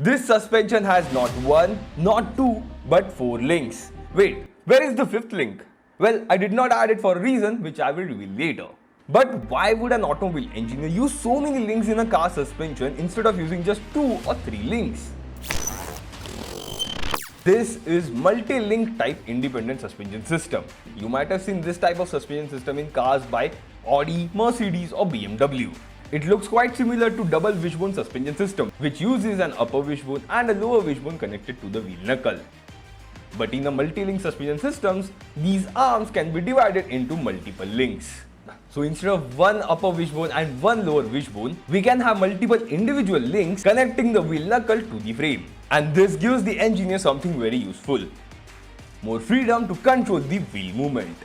This suspension has not one, not two, but 4 links. Wait, where is the 5th link? Well, I did not add it for a reason which I will reveal later. But why would an automobile engineer use so many links in a car suspension instead of using just 2 or 3 links? This is multi-link type independent suspension system. You might have seen this type of suspension system in cars by Audi, Mercedes or BMW. It looks quite similar to double wishbone suspension system, which uses an upper wishbone and a lower wishbone connected to the wheel knuckle. But in a multi-link suspension systems, these arms can be divided into multiple links. So instead of one upper wishbone and one lower wishbone, we can have multiple individual links connecting the wheel knuckle to the frame. And this gives the engineer something very useful: more freedom to control the wheel movement.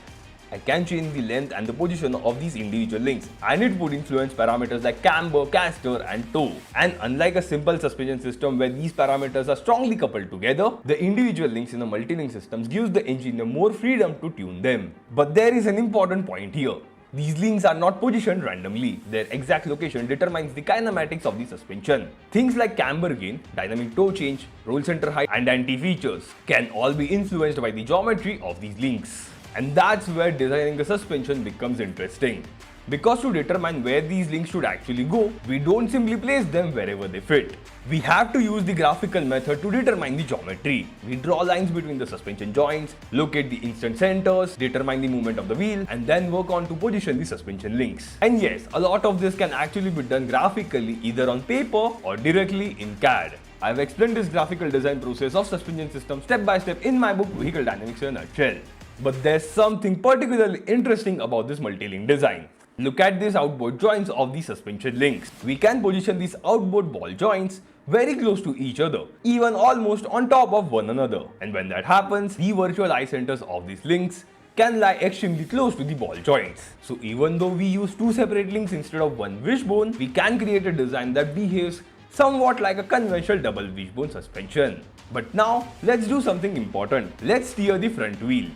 I can change the length and the position of these individual links, and it would influence parameters like camber, caster and toe. And unlike a simple suspension system where these parameters are strongly coupled together, the individual links in a multi-link systems gives the engineer more freedom to tune them. But there is an important point here. These links are not positioned randomly. Their exact location determines the kinematics of the suspension. Things like camber gain, dynamic toe change, roll center height and anti-features can all be influenced by the geometry of these links. And that's where designing a suspension becomes interesting. Because to determine where these links should actually go, we don't simply place them wherever they fit. We have to use the graphical method to determine the geometry. We draw lines between the suspension joints, locate the instant centers, determine the movement of the wheel, and then work on to position the suspension links. And yes, a lot of this can actually be done graphically either on paper or directly in CAD. I've explained this graphical design process of suspension system step by step in my book Vehicle Dynamics in a nutshell. But there's something particularly interesting about this multi-link design. Look at these outboard joints of the suspension links. We can position these outboard ball joints very close to each other, even almost on top of one another. And when that happens, the virtual eye centers of these links can lie extremely close to the ball joints. So even though we use 2 separate links instead of one wishbone, we can create a design that behaves somewhat like a conventional double wishbone suspension. But now, let's do something important. Let's steer the front wheel.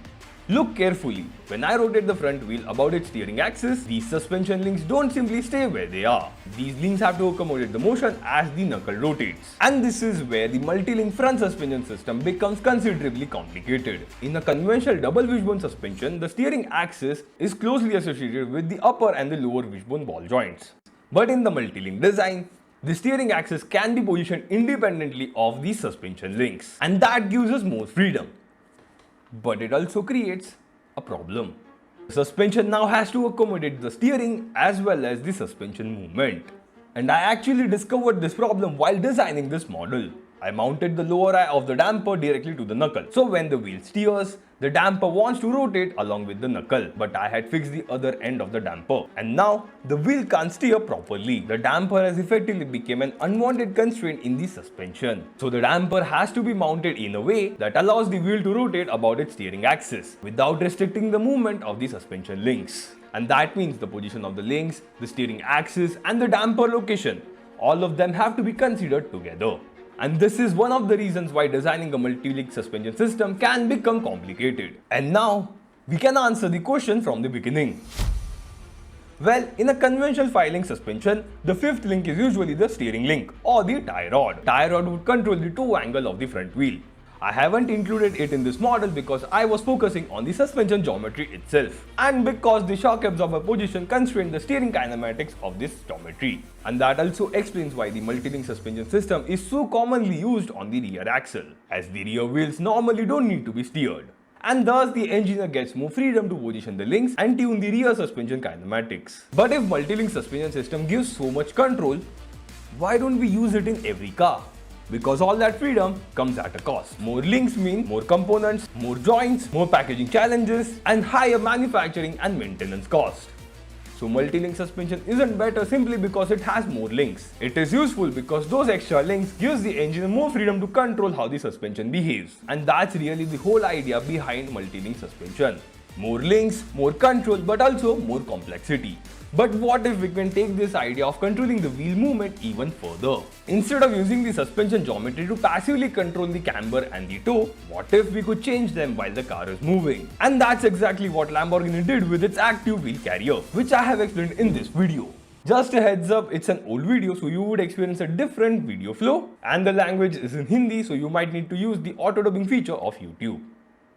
Look carefully. When I rotate the front wheel about its steering axis, these suspension links don't simply stay where they are. These links have to accommodate the motion as the knuckle rotates. And this is where the multi-link front suspension system becomes considerably complicated. In a conventional double wishbone suspension, the steering axis is closely associated with the upper and the lower wishbone ball joints. But in the multi-link design, the steering axis can be positioned independently of these suspension links. And that gives us more freedom. But it also creates a problem. The suspension now has to accommodate the steering as well as the suspension movement. And I actually discovered this problem while designing this model. I mounted the lower eye of the damper directly to the knuckle. So when the wheel steers, the damper wants to rotate along with the knuckle. But I had fixed the other end of the damper. And now the wheel can't steer properly. The damper has effectively become an unwanted constraint in the suspension. So the damper has to be mounted in a way that allows the wheel to rotate about its steering axis without restricting the movement of the suspension links. And that means the position of the links, the steering axis and the damper location, all of them have to be considered together. And this is one of the reasons why designing a multi-link suspension system can become complicated. And now, we can answer the question from the beginning. Well, in a conventional 5-link suspension, the 5th link is usually the steering link or the tie rod. Tie rod would control the toe angle of the front wheel. I haven't included it in this model because I was focusing on the suspension geometry itself, and because the shock absorber position constrained the steering kinematics of this geometry. And that also explains why the multi-link suspension system is so commonly used on the rear axle, as the rear wheels normally don't need to be steered. And thus the engineer gets more freedom to position the links and tune the rear suspension kinematics. But if multi-link suspension system gives so much control, why don't we use it in every car? Because all that freedom comes at a cost. More links mean more components, more joints, more packaging challenges, and higher manufacturing and maintenance cost. So multi-link suspension isn't better simply because it has more links. It is useful because those extra links gives the engineer more freedom to control how the suspension behaves. And that's really the whole idea behind multi-link suspension. More links, more control, but also more complexity. But what if we can take this idea of controlling the wheel movement even further? Instead of using the suspension geometry to passively control the camber and the toe, what if we could change them while the car is moving? And that's exactly what Lamborghini did with its active wheel carrier, which I have explained in this video. Just a heads up, it's an old video, so you would experience a different video flow, and the language is in Hindi, so you might need to use the auto dubbing feature of YouTube.